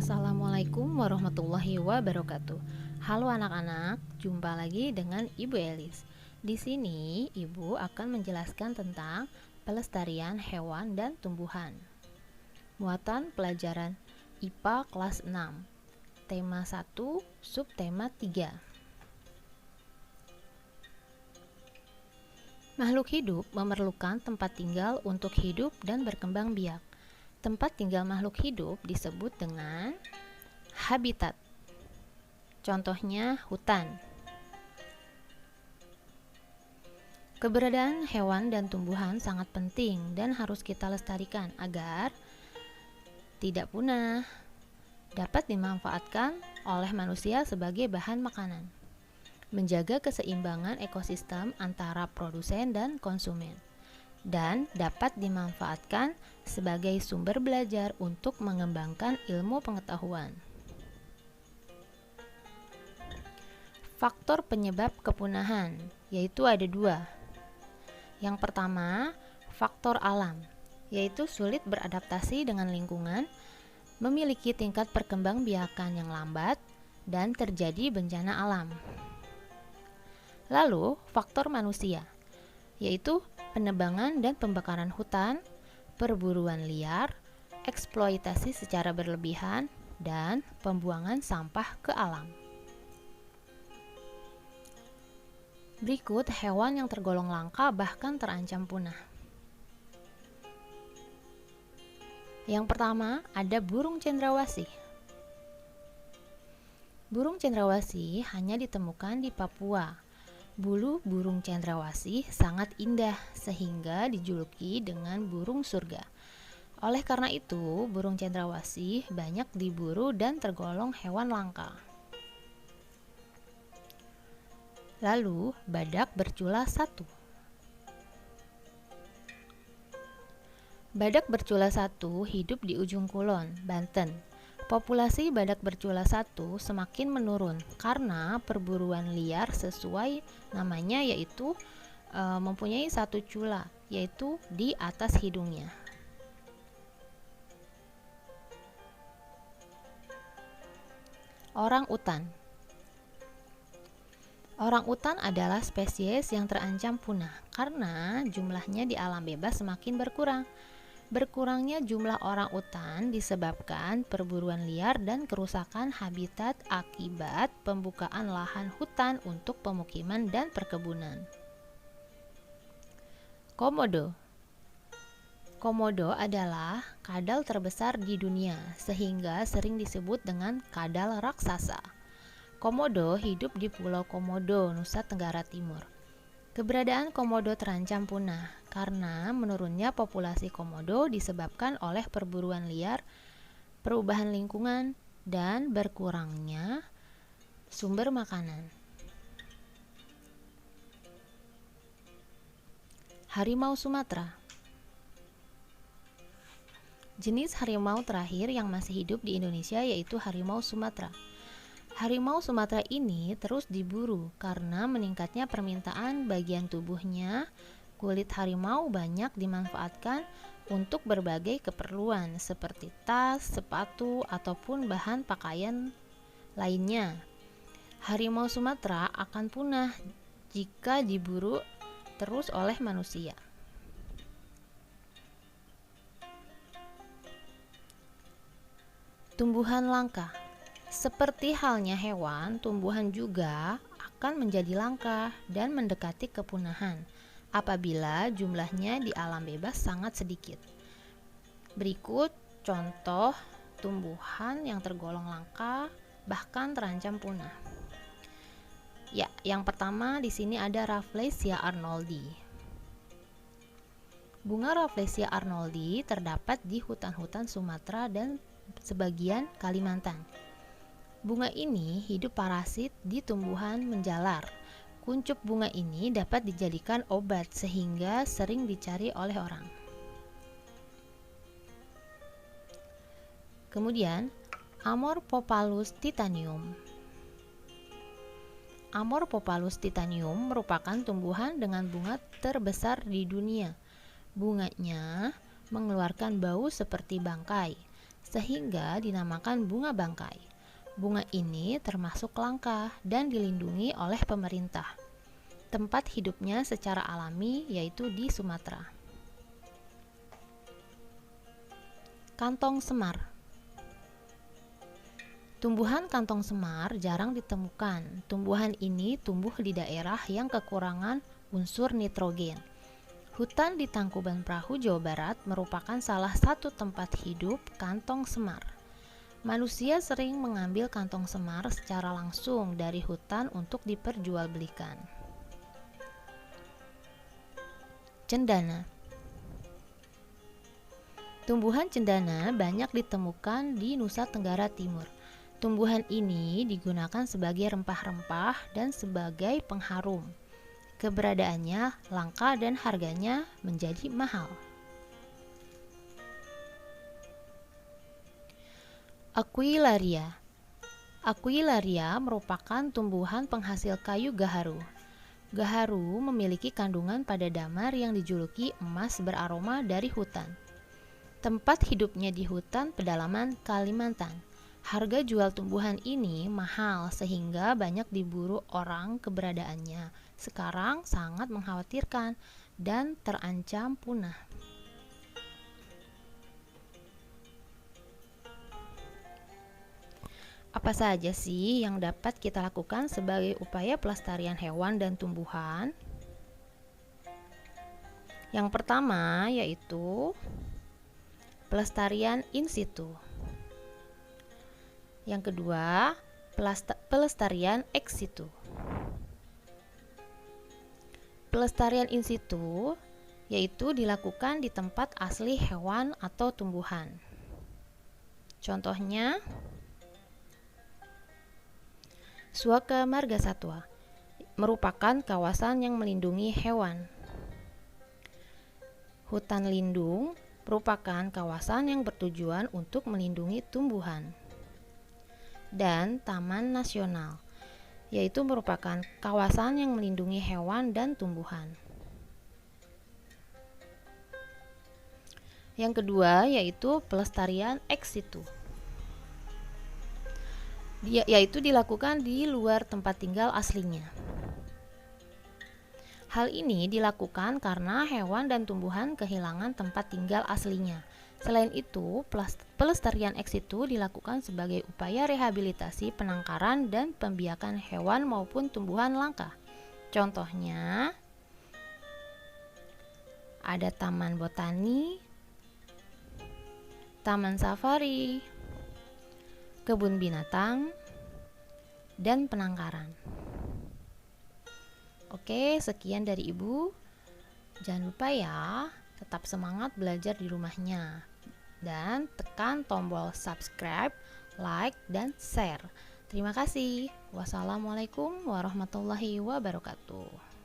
Assalamualaikum warahmatullahi wabarakatuh. Halo anak-anak, jumpa lagi dengan Ibu Elis. Di sini Ibu akan menjelaskan tentang pelestarian hewan dan tumbuhan. Muatan pelajaran IPA kelas 6. Tema 1, subtema 3. Makhluk hidup memerlukan tempat tinggal untuk hidup dan berkembang biak. Tempat tinggal makhluk hidup disebut dengan habitat. Contohnya hutan. Keberadaan hewan dan tumbuhan sangat penting dan harus kita lestarikan agar tidak punah, dapat dimanfaatkan oleh manusia sebagai bahan makanan, menjaga keseimbangan ekosistem antara produsen dan konsumen, dan dapat dimanfaatkan sebagai sumber belajar untuk mengembangkan ilmu pengetahuan. Faktor penyebab kepunahan, yaitu ada 2. Yang pertama, faktor alam, yaitu sulit beradaptasi dengan lingkungan, memiliki tingkat perkembangbiakan yang lambat, dan terjadi bencana alam. Lalu, faktor manusia, yaitu penebangan dan pembakaran hutan, perburuan liar, eksploitasi secara berlebihan, dan pembuangan sampah ke alam. Berikut hewan yang tergolong langka bahkan terancam punah. Yang pertama, ada burung cendrawasih. Burung cendrawasih hanya ditemukan di Papua. Bulu burung cendrawasih sangat indah sehingga dijuluki dengan burung surga. Oleh karena itu, burung cendrawasih banyak diburu dan tergolong hewan langka. Lalu, badak bercula 1. Badak bercula 1 hidup di Ujung Kulon, Banten. Populasi badak bercula 1 semakin menurun karena perburuan liar sesuai namanya, yaitu mempunyai 1 cula, yaitu di atas hidungnya. Orang-utan. Orang-utan adalah spesies yang terancam punah karena jumlahnya di alam bebas semakin berkurang. Berkurangnya jumlah orang-utan disebabkan perburuan liar dan kerusakan habitat akibat pembukaan lahan hutan untuk pemukiman dan perkebunan. Komodo. Komodo adalah kadal terbesar di dunia, sehingga sering disebut dengan kadal raksasa. Komodo hidup di Pulau Komodo, Nusa Tenggara Timur. Keberadaan komodo terancam punah karena menurunnya populasi komodo disebabkan oleh perburuan liar, perubahan lingkungan, dan berkurangnya sumber makanan. Harimau Sumatera. Jenis harimau terakhir yang masih hidup di Indonesia yaitu harimau Sumatera. Harimau Sumatera ini terus diburu karena meningkatnya permintaan bagian tubuhnya. Kulit harimau banyak dimanfaatkan untuk berbagai keperluan seperti tas, sepatu, ataupun bahan pakaian lainnya. Harimau Sumatera akan punah jika diburu terus oleh manusia. Tumbuhan langka. Seperti halnya hewan, tumbuhan juga akan menjadi langka dan mendekati kepunahan apabila jumlahnya di alam bebas sangat sedikit. Berikut contoh tumbuhan yang tergolong langka bahkan terancam punah. Ya, yang pertama di sini ada Rafflesia arnoldi. Bunga Rafflesia arnoldi terdapat di hutan-hutan Sumatera dan sebagian Kalimantan. Bunga ini hidup parasit di tumbuhan menjalar. Kuncup bunga ini dapat dijadikan obat sehingga sering dicari oleh orang. Kemudian, Amorphophallus titanium. Amorphophallus titanium merupakan tumbuhan dengan bunga terbesar di dunia. Bunganya mengeluarkan bau seperti bangkai. sehingga dinamakan bunga bangkai. Bunga ini termasuk langka dan dilindungi oleh pemerintah. Tempat hidupnya secara alami yaitu di Sumatera. Kantong semar. Tumbuhan kantong semar jarang ditemukan. Tumbuhan ini tumbuh di daerah yang kekurangan unsur nitrogen. Hutan di Tangkuban Perahu, Jawa Barat merupakan salah satu tempat hidup kantong semar. Manusia sering mengambil kantong semar secara langsung dari hutan untuk diperjualbelikan. Cendana. Tumbuhan cendana banyak ditemukan di Nusa Tenggara Timur. Tumbuhan ini digunakan sebagai rempah-rempah dan sebagai pengharum. Keberadaannya langka dan harganya menjadi mahal. Aquilaria. Aquilaria merupakan tumbuhan penghasil kayu gaharu. Gaharu memiliki kandungan pada damar yang dijuluki emas beraroma dari hutan. Tempat hidupnya di hutan pedalaman Kalimantan. Harga jual tumbuhan ini mahal sehingga banyak diburu orang. Keberadaannya sekarang sangat mengkhawatirkan dan terancam punah. Apa saja sih yang dapat kita lakukan sebagai upaya pelestarian hewan dan tumbuhan? Yang pertama yaitu pelestarian in situ. Yang kedua, pelestarian ex situ. Pelestarian in situ yaitu dilakukan di tempat asli hewan atau tumbuhan. Contohnya, Suaka Margasatwa merupakan kawasan yang melindungi hewan. Hutan lindung merupakan kawasan yang bertujuan untuk melindungi tumbuhan. Dan Taman Nasional, yaitu merupakan kawasan yang melindungi hewan dan tumbuhan. Yang kedua yaitu pelestarian ex situ, yaitu dilakukan di luar tempat tinggal aslinya. Hal ini dilakukan karena hewan dan tumbuhan kehilangan tempat tinggal aslinya. Selain itu, pelestarian ex situ dilakukan sebagai upaya rehabilitasi penangkaran dan pembiakan hewan maupun tumbuhan langka. Contohnya, ada taman botani, taman safari, kebun binatang, dan penangkaran. Oke, sekian dari Ibu. Jangan lupa ya, tetap semangat belajar di rumahnya. Dan tekan tombol subscribe, like, dan share. Terima kasih. Wassalamualaikum warahmatullahi wabarakatuh.